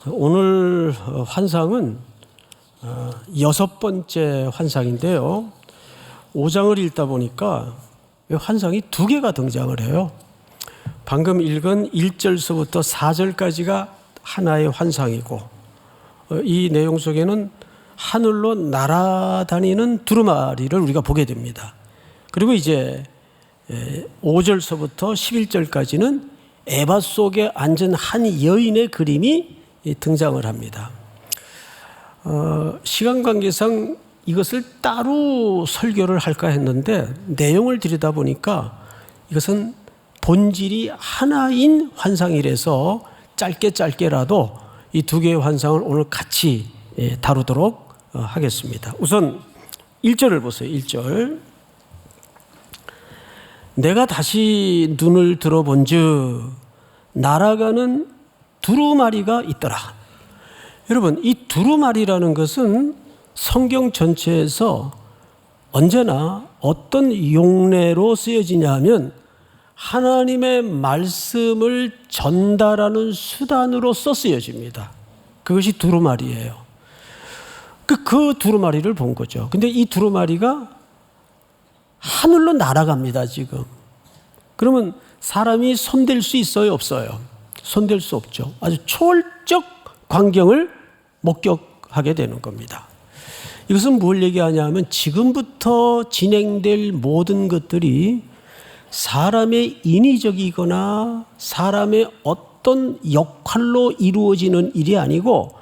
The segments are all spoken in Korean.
오늘 환상은 6번째 환상인데요. 5장을 읽다 보니까 환상이 2개가 등장을 해요. 방금 읽은 1절서부터 4절까지가 하나의 환상이고, 이 내용 속에는 하늘로 날아다니는 두루마리를 우리가 보게 됩니다. 그리고 이제 5절서부터 11절까지는 에바 속에 앉은 한 여인의 그림이 등장을 합니다. 시간 관계상 이것을 따로 설교를 할까 했는데 내용을 들여다보니까 이것은 본질이 하나인 환상이라서 짧게라도 이 2개의 환상을 오늘 같이 다루도록 하겠습니다. 우선 1절을 보세요. 1절. 내가 다시 눈을 들어본즉 날아가는 두루마리가 있더라. 여러분, 이 두루마리라는 것은 성경 전체에서 언제나 어떤 용례로 쓰여지냐 하면 하나님의 말씀을 전달하는 수단으로서 쓰여집니다. 그것이 두루마리예요. 그 두루마리를 본 거죠. 근데 이 두루마리가 하늘로 날아갑니다, 지금. 그러면 사람이 손댈 수 있어요, 없어요? 손댈 수 없죠. 아주 초월적 광경을 목격하게 되는 겁니다. 이것은 뭘 얘기하냐 하면 지금부터 진행될 모든 것들이 사람의 인위적이거나 사람의 어떤 역할로 이루어지는 일이 아니고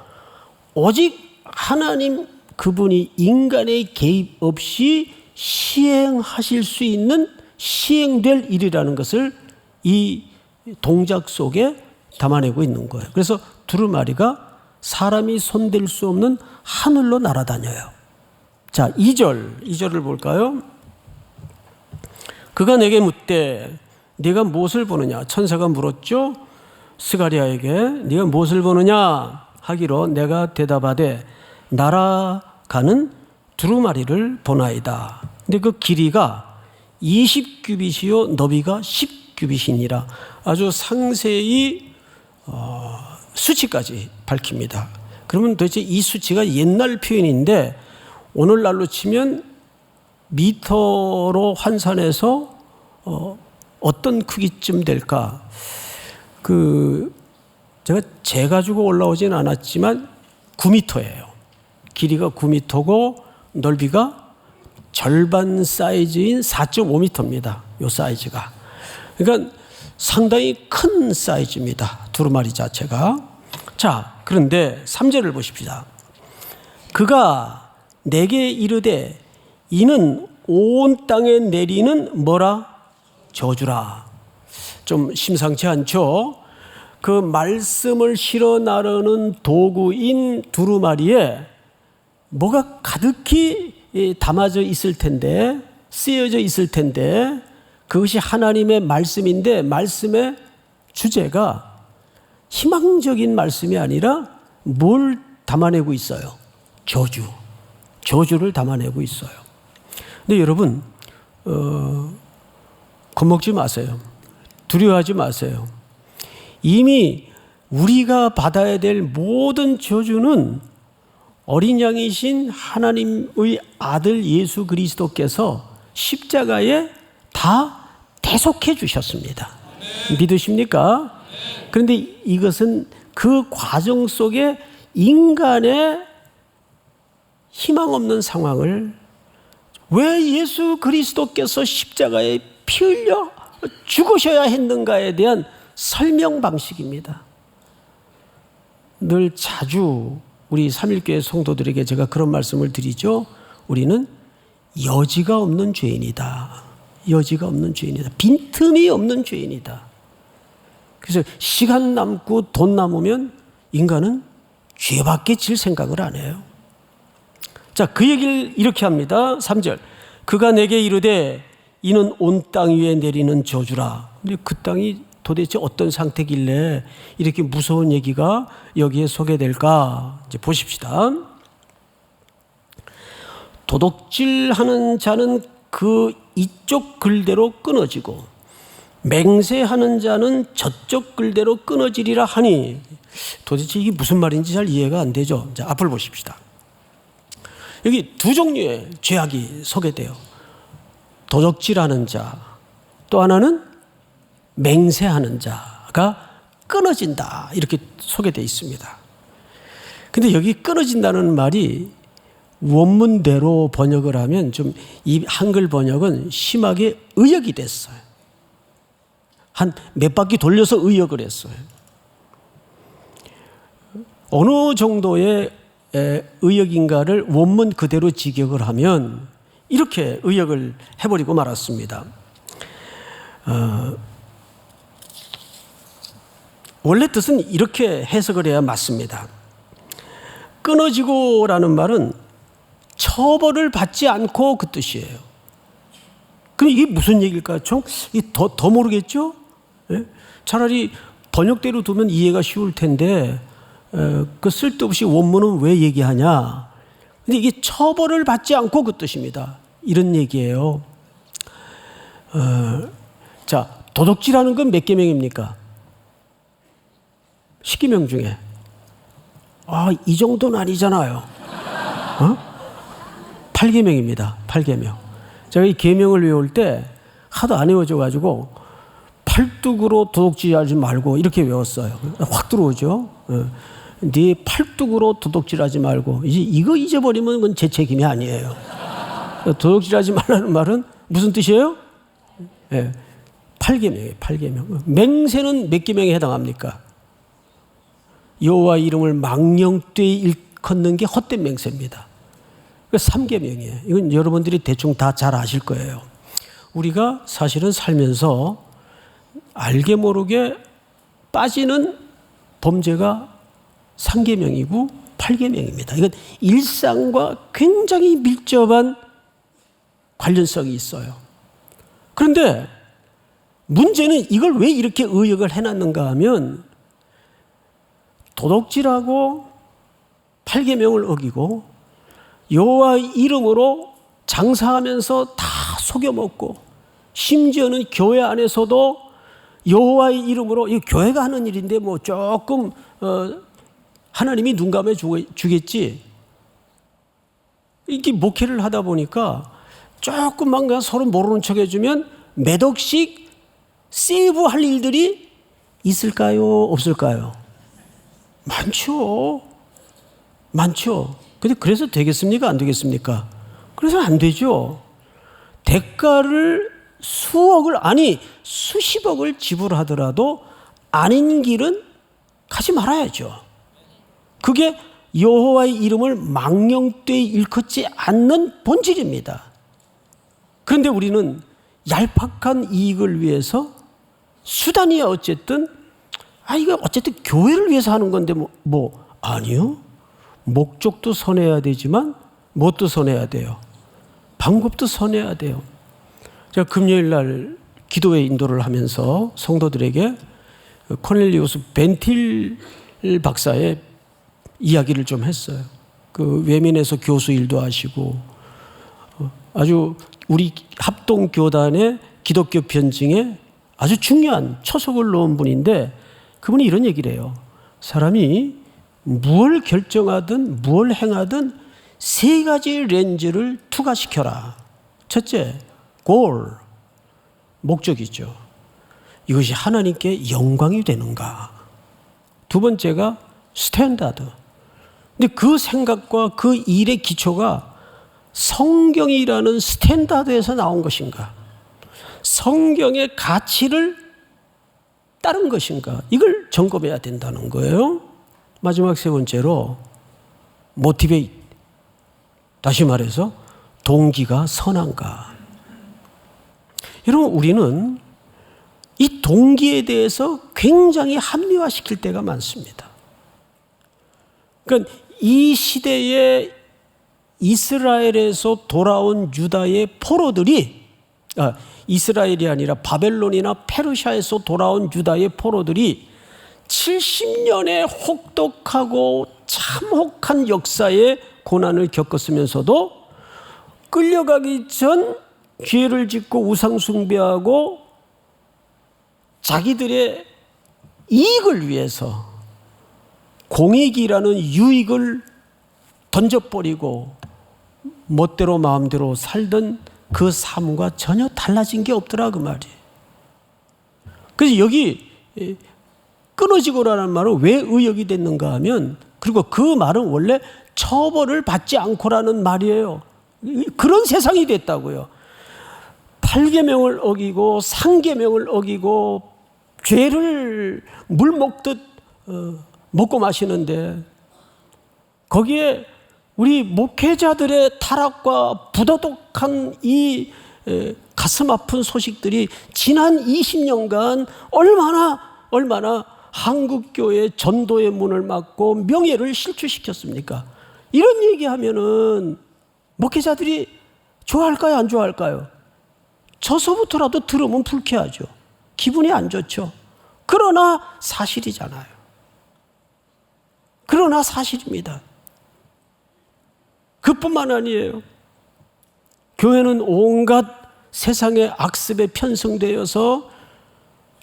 오직 하나님 그분이 인간의 개입 없이 시행하실 수 있는 시행될 일이라는 것을 이 동작 속에 담아내고 있는 거예요. 그래서 두루마리가 사람이 손댈 수 없는 하늘로 날아다녀요. 자, 2절을 볼까요? 그가 내게 묻되 네가 무엇을 보느냐? 천사가 물었죠. 스가랴에게 네가 무엇을 보느냐 하기로 내가 대답하되 날아가는 두루마리를 보나이다. 근데 그 길이가 20규빗이요 너비가 10규빗이니라. 아주 상세히 수치까지 밝힙니다. 그러면 도대체 이 수치가 옛날 표현인데 오늘날로 치면 미터로 환산해서 어떤 크기쯤 될까? 제가 재가지고 올라오진 않았지만 9미터예요. 길이가 9미터고 넓이가 절반 사이즈인 4.5미터입니다. 이 사이즈가. 그러니까 상당히 큰 사이즈입니다. 두루마리 자체가. 자, 그런데 3절을 보십시다. 그가 내게 이르되 이는 온 땅에 내리는 뭐라? 저주라. 좀 심상치 않죠? 그 말씀을 실어 나르는 도구인 두루마리에 뭐가 가득히 담아져 있을 텐데, 쓰여져 있을 텐데, 그것이 하나님의 말씀인데 말씀의 주제가 희망적인 말씀이 아니라 뭘 담아내고 있어요? 저주를 담아내고 있어요. 근데 여러분, 겁먹지 마세요. 두려워하지 마세요. 이미 우리가 받아야 될 모든 저주는 어린 양이신 하나님의 아들 예수 그리스도께서 십자가에 다 대속해 주셨습니다. 믿으십니까? 그런데 이것은 그 과정 속에 인간의 희망 없는 상황을 왜 예수 그리스도께서 십자가에 피 흘려 죽으셔야 했는가에 대한 설명 방식입니다. 늘 자주 우리 삼일교회 성도들에게 제가 그런 말씀을 드리죠. 우리는 여지가 없는 죄인이다. 여지가 없는 죄인이다. 빈틈이 없는 죄인이다. 그래서 시간 남고 돈 남으면 인간은 죄밖에 질 생각을 안 해요. 자, 그 얘기를 이렇게 합니다. 3절. 그가 내게 이르되 이는 온 땅 위에 내리는 저주라. 근데 그 땅이 도대체 어떤 상태길래 이렇게 무서운 얘기가 여기에 소개될까? 이제 보십시다. 도둑질하는 자는 그 이쪽 글대로 끊어지고 맹세하는 자는 저쪽 글대로 끊어지리라 하니, 도대체 이게 무슨 말인지 잘 이해가 안 되죠. 자, 앞을 보십시다. 여기 두 종류의 죄악이 소개돼요. 도적질하는 자, 또 하나는 맹세하는 자가 끊어진다, 이렇게 소개되어 있습니다. 근데 여기 끊어진다는 말이 원문대로 번역을 하면 좀 이 한글 번역은 심하게 의역이 됐어요. 한 몇 바퀴 돌려서 의역을 했어요. 어느 정도의 의역인가를 원문 그대로 직역을 하면 이렇게 의역을 해버리고 말았습니다. 원래 뜻은 이렇게 해석을 해야 맞습니다. 끊어지고라는 말은 처벌을 받지 않고 그 뜻이에요. 그럼 이게 무슨 얘기일까요? 더 모르겠죠? 예? 차라리 번역대로 두면 이해가 쉬울 텐데 그 쓸데없이 원문은 왜 얘기하냐? 근데 이게 처벌을 받지 않고 그 뜻입니다. 이런 얘기예요. 자, 도둑질하는 건 몇 계명입니까? 10계명 중에. 이 정도는 아니잖아요. 8계명입니다. 8계명. 제가 이 계명을 외울 때 하도 안 외워져가지고 팔뚝으로 도둑질하지 말고 이렇게 외웠어요. 확 들어오죠. 네 팔뚝으로 도둑질하지 말고, 이거 잊어버리면 그건 제 책임이 아니에요. 도둑질하지 말라는 말은 무슨 뜻이에요? 8계명이에요. 8계명. 맹세는 몇 계명에 해당합니까? 여호와 이름을 망령되이 일컫는 게 헛된 맹세입니다. 3계명이에요. 이건 여러분들이 대충 다 잘 아실 거예요. 우리가 사실은 살면서 알게 모르게 빠지는 범죄가 3계명이고 8계명입니다. 이건 일상과 굉장히 밀접한 관련성이 있어요. 그런데 문제는 이걸 왜 이렇게 의역을 해놨는가 하면, 도둑질하고 8계명을 어기고 여호와 이름으로 장사하면서 다 속여먹고, 심지어는 교회 안에서도 여호와의 이름으로, 이 교회가 하는 일인데 뭐 조금 하나님이 눈 감아 주겠지, 이렇게 목회를 하다 보니까 조금만 그냥 서로 모르는 척 해주면 몇 억씩 세이브할 일들이 있을까요? 없을까요? 많죠. 근데 그래서 되겠습니까? 안 되겠습니까? 그래서 안 되죠. 대가를 수억을, 아니 수십억을 지불하더라도 아닌 길은 가지 말아야죠. 그게 여호와의 이름을 망령되이 일컫지 않는 본질입니다. 그런데 우리는 얄팍한 이익을 위해서, 수단이야 어쨌든, 이거 어쨌든 교회를 위해서 하는 건데 아니요. 목적도 선해야 되지만 뭣도 선해야 돼요? 방법도 선해야 돼요. 제가 금요일 날 기도회 인도를 하면서 성도들에게 코넬리우스 벤틸 박사의 이야기를 좀 했어요. 그 외면에서 교수 일도 하시고 아주 우리 합동교단의 기독교 편증에 아주 중요한 초석을 놓은 분인데, 그분이 이런 얘기를 해요. 사람이 무엇을 결정하든 무엇을 행하든 세 가지 렌즈를 투과시켜라. 첫째, 골, 목적이죠. 이것이 하나님께 영광이 되는가. 두 번째가 스탠다드. 근데 그 생각과 그 일의 기초가 성경이라는 스탠다드에서 나온 것인가, 성경의 가치를 따른 것인가, 이걸 점검해야 된다는 거예요. 마지막 세 번째로 모티베이트, 다시 말해서 동기가 선한가. 여러분, 우리는 이 동기에 대해서 굉장히 합리화시킬 때가 많습니다. 그러니까 이 시대에 이스라엘에서 돌아온 유다의 포로들이, 이스라엘이 아니라 바벨론이나 페르시아에서 돌아온 유다의 포로들이 70년의 혹독하고 참혹한 역사의 고난을 겪었으면서도 끌려가기 전 죄를 짓고 우상 숭배하고 자기들의 이익을 위해서 공익이라는 유익을 던져버리고 멋대로 마음대로 살던 그 삶과 전혀 달라진 게 없더라 그 말이에요. 그래서 여기 끊어지고라는 말은 왜 의역이 됐는가 하면, 그리고 그 말은 원래 처벌을 받지 않고라는 말이에요. 그런 세상이 됐다고요. 8계명을 어기고 상계명을 어기고 죄를 물 먹듯 먹고 마시는데, 거기에 우리 목회자들의 타락과 부도덕한 이 가슴 아픈 소식들이 지난 20년간 얼마나 한국교회 전도의 문을 막고 명예를 실추시켰습니까? 이런 얘기하면은 목회자들이 좋아할까요, 안 좋아할까요? 저서부터라도 들으면 불쾌하죠. 기분이 안 좋죠. 그러나 사실이잖아요. 그러나 사실입니다. 그뿐만 아니에요. 교회는 온갖 세상의 악습에 편성되어서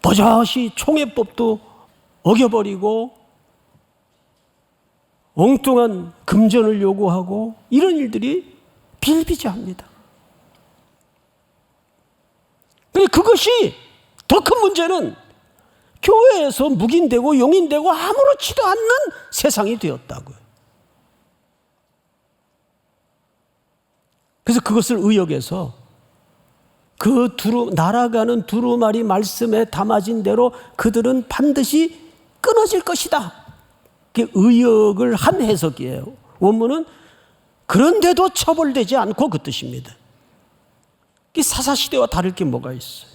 버젓이 총회법도 어겨버리고 엉뚱한 금전을 요구하고 이런 일들이 비일비재합니다. 그런데 그것이 더 큰 문제는 교회에서 묵인되고 용인되고 아무렇지도 않는 세상이 되었다고요. 그래서 그것을 의역해서 그 날아가는 두루마리 말씀에 담아진 대로 그들은 반드시 끊어질 것이다. 그게 의역을 한 해석이에요. 원문은 그런데도 처벌되지 않고 그 뜻입니다. 사사시대와 다를 게 뭐가 있어요?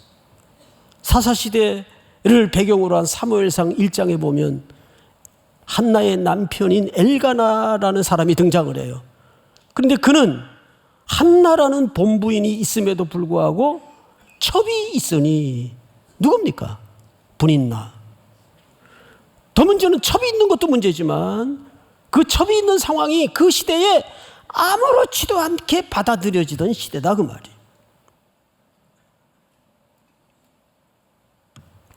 사사시대를 배경으로 한 사무엘상 1장에 보면 한나의 남편인 엘가나라는 사람이 등장을 해요. 그런데 그는 한나라는 본부인이 있음에도 불구하고 첩이 있으니 누굽니까? 분인나. 더 문제는 첩이 있는 것도 문제지만 그 첩이 있는 상황이 그 시대에 아무렇지도 않게 받아들여지던 시대다 그 말이에요.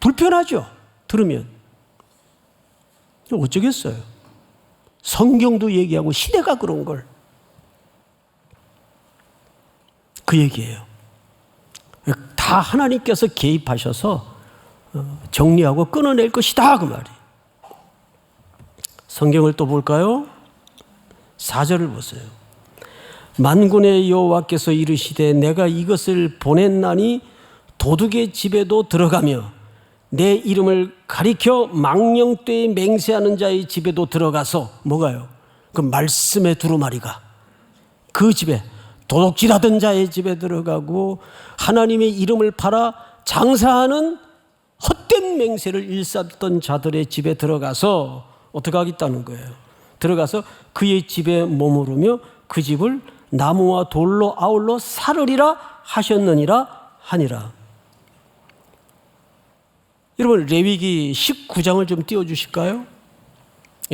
불편하죠? 들으면. 어쩌겠어요? 성경도 얘기하고 시대가 그런 걸. 그 얘기예요. 다 하나님께서 개입하셔서 정리하고 끊어낼 것이다 그 말이에요. 성경을 또 볼까요? 4절을 보세요. 만군의 여호와께서 이르시되 내가 이것을 보냈나니 도둑의 집에도 들어가며 내 이름을 가리켜 망령되이 맹세하는 자의 집에도 들어가서 뭐가요? 그 말씀의 두루마리가 그 집에 도둑질하던 자의 집에 들어가고 하나님의 이름을 팔아 장사하는 헛된 맹세를 일삼던 자들의 집에 들어가서 어떻게 하겠다는 거예요? 들어가서 그의 집에 머무르며 그 집을 나무와 돌로 아울러 살으리라 하셨느니라 하니라. 여러분 레위기 19장을 좀 띄워주실까요?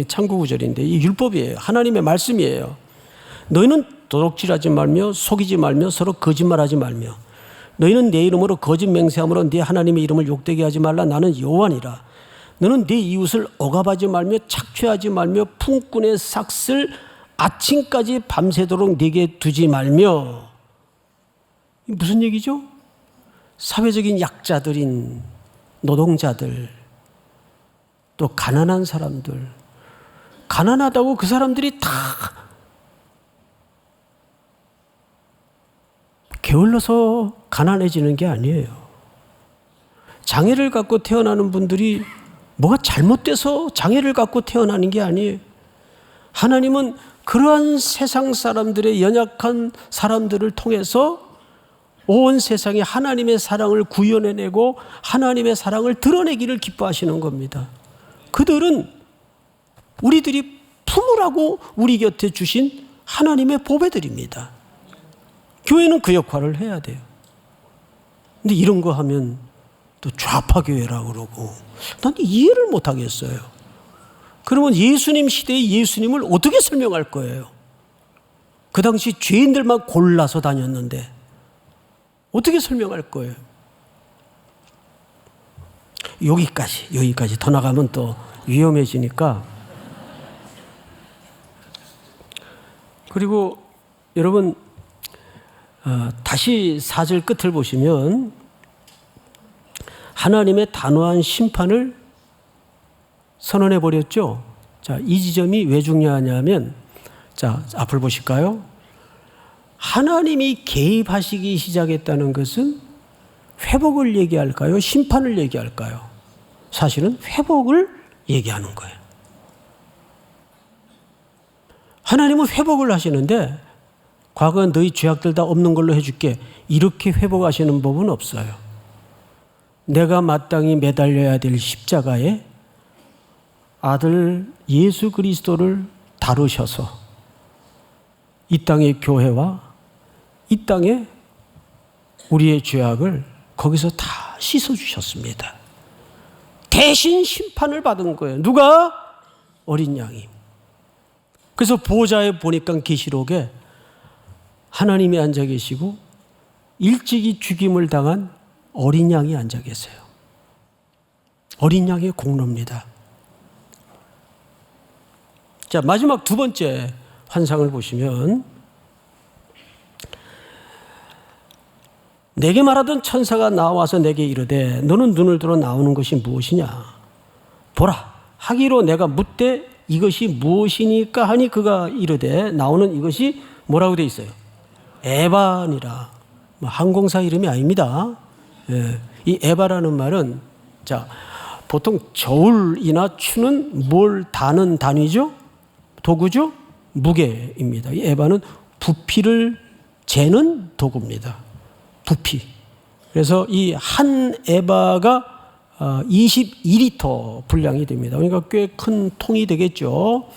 참고 구절인데 이 율법이에요. 하나님의 말씀이에요. 너희는 도둑질하지 말며 속이지 말며 서로 거짓말하지 말며 너희는 내 이름으로 거짓 맹세함으로 네 하나님의 이름을 욕되게 하지 말라. 나는 여호와니라. 너는 네 이웃을 억압하지 말며 착취하지 말며 품꾼의 삭슬 아침까지 밤새도록 네게 두지 말며. 무슨 얘기죠? 사회적인 약자들인 노동자들, 또 가난한 사람들, 가난하다고 그 사람들이 다 게을러서 가난해지는 게 아니에요. 장애를 갖고 태어나는 분들이 뭐가 잘못돼서 장애를 갖고 태어나는 게 아니에요. 하나님은 그러한 세상 사람들의 연약한 사람들을 통해서 온 세상에 하나님의 사랑을 구현해내고 하나님의 사랑을 드러내기를 기뻐하시는 겁니다. 그들은 우리들이 품으라고 우리 곁에 주신 하나님의 보배들입니다. 교회는 그 역할을 해야 돼요. 근데 이런 거 하면 또 좌파교회라고 그러고 난 이해를 못 하겠어요. 그러면 예수님 시대의 예수님을 어떻게 설명할 거예요? 그 당시 죄인들만 골라서 다녔는데 어떻게 설명할 거예요? 여기까지 더 나가면 또 위험해지니까. 그리고 여러분 다시 4절 끝을 보시면 하나님의 단호한 심판을 선언해 버렸죠. 자, 이 지점이 왜 중요하냐면, 자, 앞을 보실까요? 하나님이 개입하시기 시작했다는 것은 회복을 얘기할까요? 심판을 얘기할까요? 사실은 회복을 얘기하는 거예요. 하나님은 회복을 하시는데, 과거 너희 죄악들 다 없는 걸로 해줄게, 이렇게 회복하시는 법은 없어요. 내가 마땅히 매달려야 될 십자가에 아들 예수 그리스도를 다루셔서 이 땅의 교회와 이 땅에 우리의 죄악을 거기서 다 씻어주셨습니다. 대신 심판을 받은 거예요. 누가? 어린 양이. 그래서 보좌에 보니까 계시록에 하나님이 앉아 계시고 일찍이 죽임을 당한 어린 양이 앉아 계세요. 어린 양의 공로입니다. 자, 마지막 두 번째 환상을 보시면, 내게 말하던 천사가 나와서 내게 이르되 너는 눈을 들어 나오는 것이 무엇이냐? 보라, 하기로 내가 묻되 이것이 무엇이니까 하니 그가 이르되 나오는 이것이 뭐라고 되어 있어요? 에바니라. 항공사 이름이 아닙니다. 예, 이 에바라는 말은, 자, 보통 저울이나 추는 뭘 다는 단위죠? 도구죠? 무게입니다. 이 에바는 부피를 재는 도구입니다. 부피. 그래서 이 한 에바가 22리터 분량이 됩니다. 그러니까 꽤 큰 통이 되겠죠.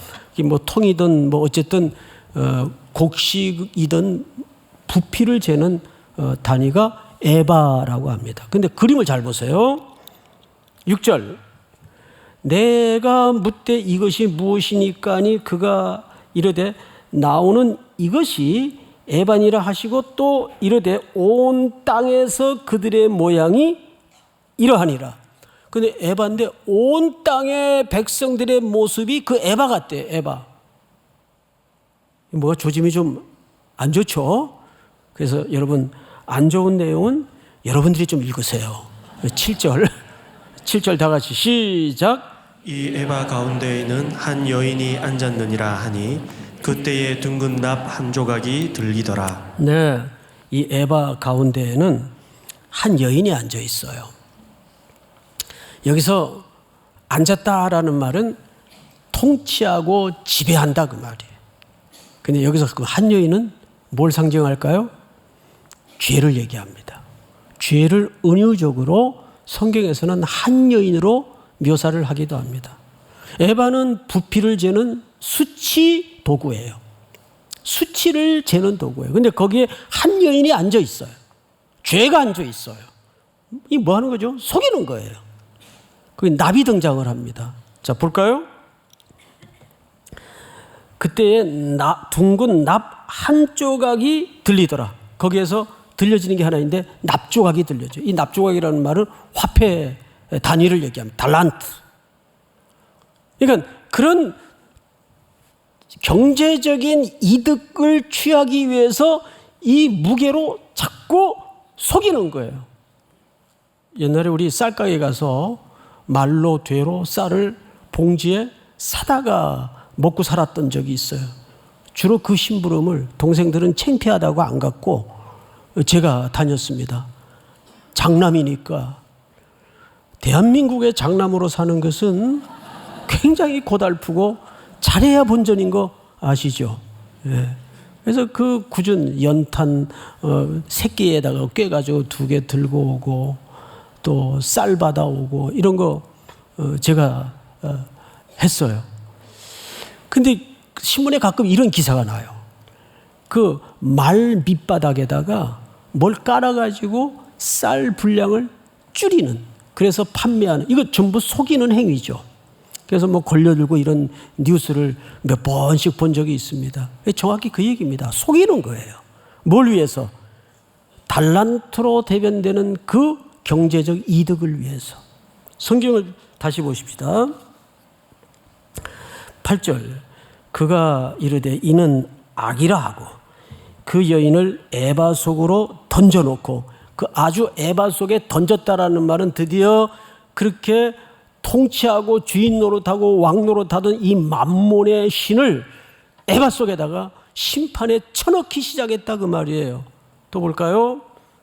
뭐 통이든 뭐 어쨌든 곡식이든 부피를 재는 단위가 에바라고 합니다. 근데 그림을 잘 보세요. 6절. 내가 묻되 이것이 무엇이니까 하니 그가 이르되 나오는 이것이 에바니라 하시고 또 이르되 온 땅에서 그들의 모양이 이러하니라. 근데 에바인데 온 땅의 백성들의 모습이 그 에바 같대. 에바. 뭐가 조짐이 좀 안 좋죠? 그래서 여러분, 안 좋은 내용은 여러분들이 좀 읽으세요. 7절 다 같이 시작. 이 에바 가운데에는 한 여인이 앉았느니라 하니 그때에 둥근 납 한 조각이 들리더라. 네, 이 에바 가운데에는 한 여인이 앉아 있어요. 여기서 앉았다라는 말은 통치하고 지배한다 그 말이에요. 근데 여기서 그 한 여인은 뭘 상징할까요? 죄를 얘기합니다. 죄를 은유적으로 성경에서는 한 여인으로 묘사를 하기도 합니다. 에바는 부피를 재는 수치 도구예요. 수치를 재는 도구예요. 근데 거기에 한 여인이 앉아 있어요. 죄가 앉아 있어요. 이 뭐 하는 거죠? 속이는 거예요. 거기 납이 등장을 합니다. 자, 볼까요? 그때에 둥근 납 한 조각이 들리더라. 거기에서 들려지는 게 하나 있는데 납조각이 들려져. 이 납조각이라는 말은 화폐 단위를 얘기합니다. 달란트. 그러니까 그런 경제적인 이득을 취하기 위해서 이 무게로 자꾸 속이는 거예요. 옛날에 우리 쌀가게 가서 말로 되로 쌀을 봉지에 사다가 먹고 살았던 적이 있어요. 주로 그 심부름을 동생들은 창피하다고 안 갖고 제가 다녔습니다. 장남이니까. 대한민국의 장남으로 사는 것은 굉장히 고달프고 잘해야 본전인 거 아시죠? 예. 그래서 그 굳은 연탄 새끼에다가 꿰가지고 2개 들고 오고 또 쌀 받아오고 이런 거 제가 했어요. 근데 신문에 가끔 이런 기사가 나요. 그 말 밑바닥에다가 뭘 깔아가지고 쌀 분량을 줄이는, 그래서 판매하는, 이거 전부 속이는 행위죠. 그래서 뭐 걸려들고 이런 뉴스를 몇 번씩 본 적이 있습니다. 정확히 그 얘기입니다. 속이는 거예요. 뭘 위해서? 달란트로 대변되는 그 경제적 이득을 위해서 성경을 다시 보십시다. 8절. 그가 이르되 이는 악이라 하고 그 여인을 에바 속으로 던져놓고, 그 아주 에바 속에 던졌다라는 말은 드디어 그렇게 통치하고 주인 노릇하고 왕 노릇하던 이 만몬의 신을 에바 속에다가 심판에 쳐넣기 시작했다 그 말이에요. 또 볼까요?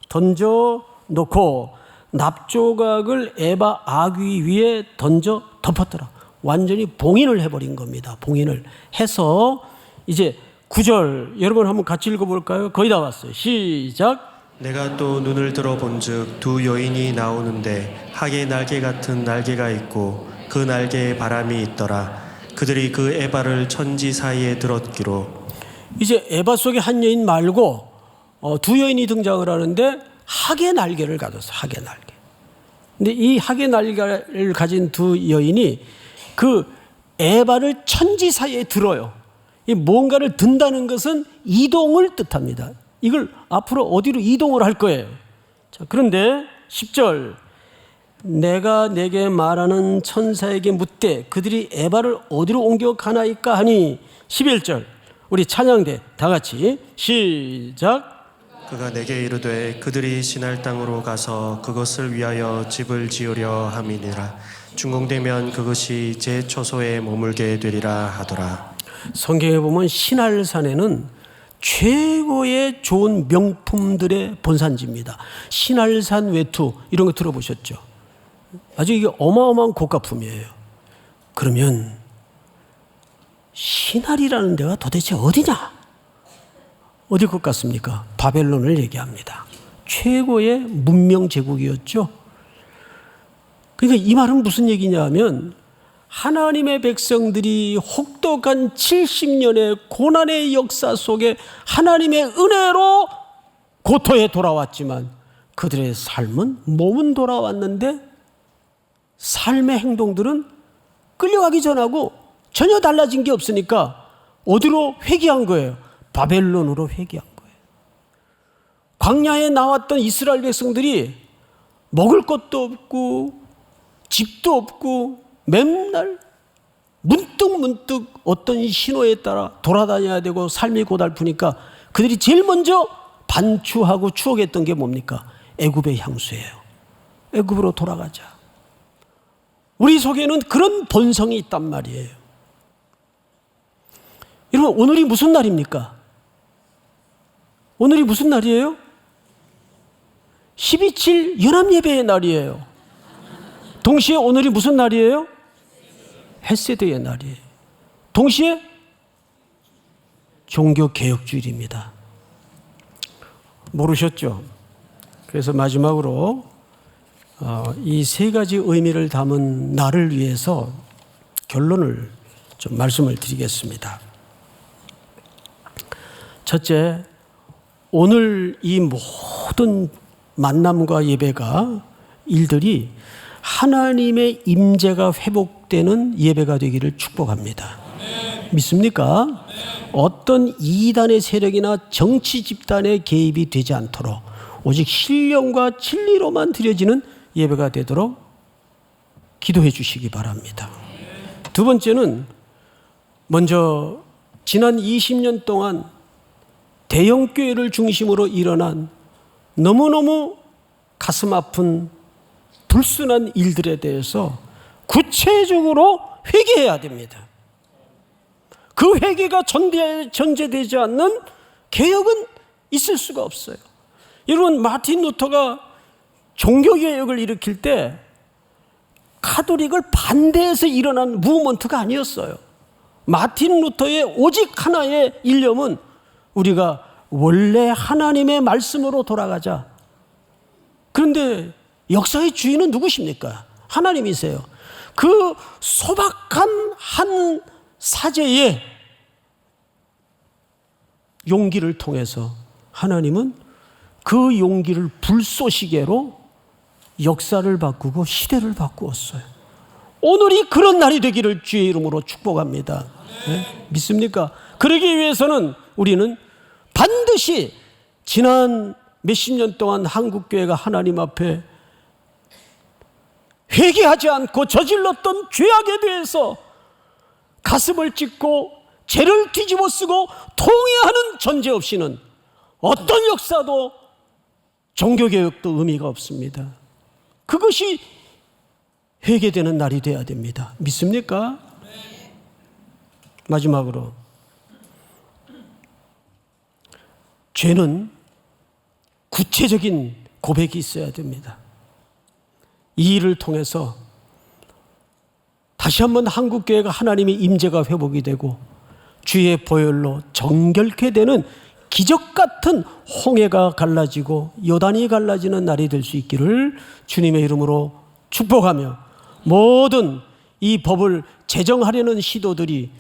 던져놓고 납조각을 에바 아귀 위에 던져 덮었더라. 완전히 봉인을 해버린 겁니다. 봉인을 해서 이제 9절 여러분 한번 같이 읽어볼까요? 거의 다 왔어요. 시작. 내가 또 눈을 들어 본즉 두 여인이 나오는데 학의 날개 같은 날개가 있고 그 날개에 바람이 있더라. 그들이 그 에바를 천지 사이에 들었기로. 이제 에바 속의 한 여인 말고 두 여인이 등장을 하는데 학의 날개를 가졌어. 학의 날개. 근데 이 학의 날개를 가진 두 여인이 그 에바를 천지 사이에 들어요. 이 뭔가를 든다는 것은 이동을 뜻합니다. 이걸 앞으로 어디로 이동을 할 거예요. 자, 그런데 10절. 내가 내게 말하는 천사에게 묻되 그들이 에바를 어디로 옮겨가나이까 하니. 11절. 우리 찬양대 다 같이 시작. 그가 내게 이르되 그들이 시날 땅으로 가서 그것을 위하여 집을 지으려 함이니라. 준공되면 그것이 제 초소에 머물게 되리라 하더라. 성경에 보면 신할산에는 최고의 좋은 명품들의 본산지입니다. 신할산 외투 이런 거 들어보셨죠? 아주 이게 어마어마한 고가품이에요. 그러면 신할이라는 데가 도대체 어디냐? 어딜 것 같습니까? 바벨론을 얘기합니다. 최고의 문명 제국이었죠. 그러니까 이 말은 무슨 얘기냐 하면 하나님의 백성들이 혹독한 70년의 고난의 역사 속에 하나님의 은혜로 고토에 돌아왔지만 그들의 삶은 몸은 돌아왔는데 삶의 행동들은 끌려가기 전하고 전혀 달라진 게 없으니까 어디로 회귀한 거예요? 바벨론으로 회귀한 거예요. 광야에 나왔던 이스라엘 백성들이 먹을 것도 없고 집도 없고 맨날 문득문득 어떤 신호에 따라 돌아다녀야 되고 삶이 고달프니까 그들이 제일 먼저 반추하고 추억했던 게 뭡니까? 애굽의 향수예요. 애굽으로 돌아가자. 우리 속에는 그런 본성이 있단 말이에요. 여러분, 오늘이 무슨 날입니까? 오늘이 무슨 날이에요? 12.7 연합예배의 날이에요. 동시에 오늘이 무슨 날이에요? 헤세드의 날이에요. 동시에 종교개혁주일입니다. 모르셨죠? 그래서 마지막으로 이 세 가지 의미를 담은 날을 위해서 결론을 좀 말씀을 드리겠습니다. 첫째, 오늘 이 모든 만남과 예배가 일들이 하나님의 임재가 회복되는 예배가 되기를 축복합니다. 믿습니까? 어떤 이단의 세력이나 정치 집단의 개입이 되지 않도록 오직 신령과 진리로만 드려지는 예배가 되도록 기도해 주시기 바랍니다. 두 번째는 먼저 지난 20년 동안 대형교회를 중심으로 일어난 너무너무 가슴 아픈 불순한 일들에 대해서 구체적으로 회개해야 됩니다. 그 회개가 전제되지 않는 개혁은 있을 수가 없어요. 여러분, 마틴 루터가 종교개혁을 일으킬 때 카톨릭을 반대해서 일어난 무브먼트가 아니었어요. 마틴 루터의 오직 하나의 일념은 우리가 원래 하나님의 말씀으로 돌아가자. 그런데 역사의 주인은 누구십니까? 하나님이세요. 그 소박한 한 사제의 용기를 통해서 하나님은 그 용기를 불쏘시개로 역사를 바꾸고 시대를 바꾸었어요. 오늘이 그런 날이 되기를 주의 이름으로 축복합니다. 네? 믿습니까? 그러기 위해서는 우리는 반드시 지난 몇십 년 동안 한국교회가 하나님 앞에 회개하지 않고 저질렀던 죄악에 대해서 가슴을 찢고 죄를 뒤집어 쓰고 통회하는 전제 없이는 어떤 역사도 종교개혁도 의미가 없습니다. 그것이 회개되는 날이 되어야 됩니다. 믿습니까? 마지막으로, 죄는 구체적인 고백이 있어야 됩니다. 이 일을 통해서 다시 한번 한국교회가 하나님의 임재가 회복이 되고 주의 보혈로 정결케 되는 기적 같은 홍해가 갈라지고 요단이 갈라지는 날이 될 수 있기를 주님의 이름으로 축복하며, 모든 이 법을 제정하려는 시도들이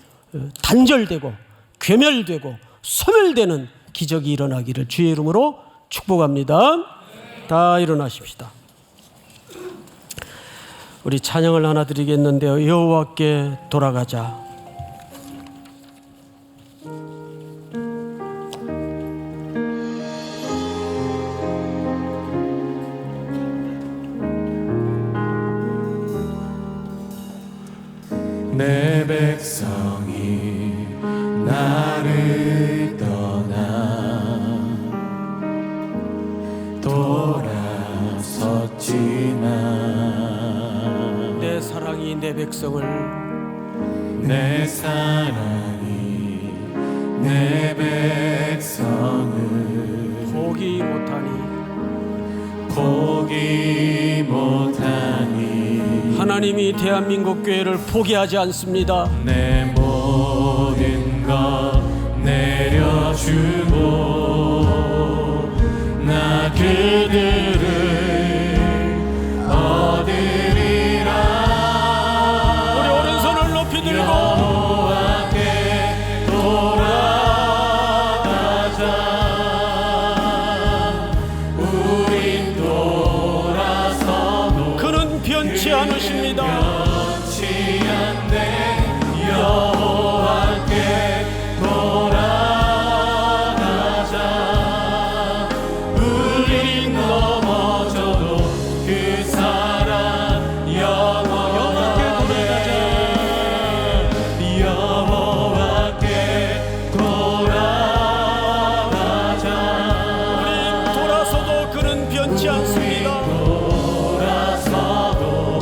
단절되고 괴멸되고 소멸되는 기적이 일어나기를 주의 이름으로 축복합니다. 다 일어나십시다. 우리 찬양을 하나 드리겠는데요. 여호와께 돌아가자. 내 백성이 나를 떠나 돌아섰지만 내 사랑이 내 백성을, 내 사랑이 내 백성을 포기 못하니 하나님이 대한민국 교회를 포기하지 않습니다. 내 모든 것 내려주고 나 그들을 얻으리라. 우리 오른손을 높이 들고 여호와께 돌아가자. 우린 돌아서도 그는 변치 않으십니다. 변치 않네. 여호와께 돌아가자. 우린 넘어져도 그 사랑 영원하네. 여호와께 돌아가자. 우린 돌아서도 그는 변치 않습니다. 돌아서도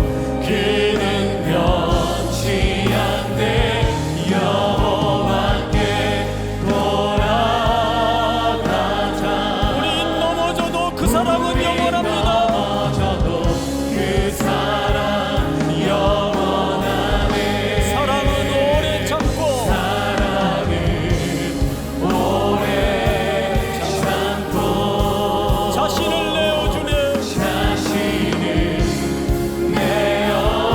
그는 변치 않네. 여호와께 돌아가자. 우린 넘어져도 그 사랑은 영원합니다. 넘어져도 그 사랑 영원하네. 사랑은 오래 참고 사랑은 오래 참고 자신을 내어주네. 자신을 내어주네.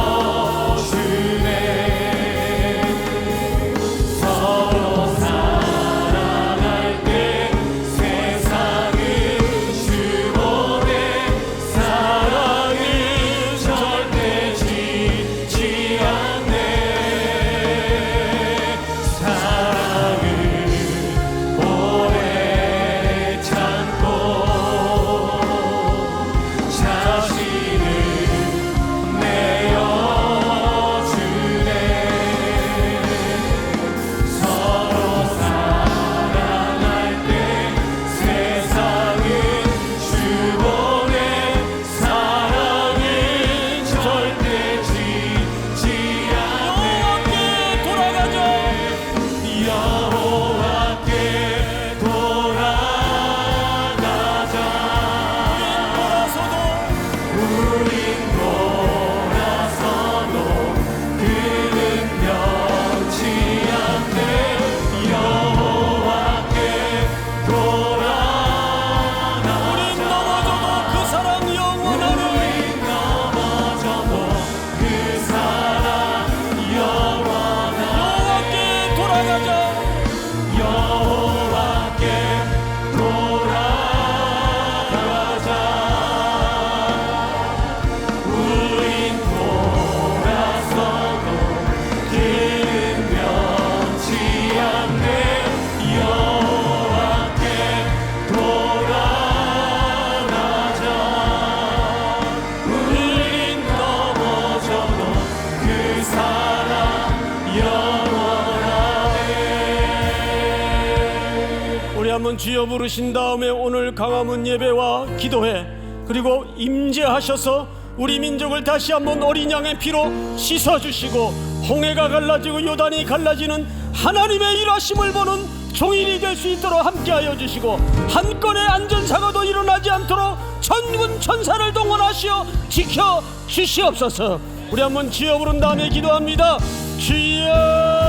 서로 사랑할 때 세상은 주보내. 사랑은 절대 지지 않네. 사랑은 오래 참고 자신을 내어주네. 서로 사랑할 때 세상은 주보내. 사랑은 절대 지지 않네. 돌아가자. 여호와께 돌아가자. 우린 돌아서도 그는 변치 않네. 여호와께 돌아가자. 넘어져도 그 사랑 영원하네. 우린 넘어져도 그 사랑 영원하네. 여호와께 돌아가자. 여호와께 돌아가자. 우린 돌아서도 그는 변치 않네. 여호와께 돌아가자. 우린 넘어져도 한번 주여 부르신 다음에 오늘 강화문 예배와 기도회 그리고 임재하셔서 우리 민족을 다시 한번 어린 양의 피로 씻어주시고 홍해가 갈라지고 요단이 갈라지는 하나님의 일하심을 보는 종일이 될 수 있도록 함께하여 주시고 한 건의 안전사고도 일어나지 않도록 천군 천사를 동원하시어 지켜 주시옵소서. 우리 한번 주여 부른 다음에 기도합니다. 주여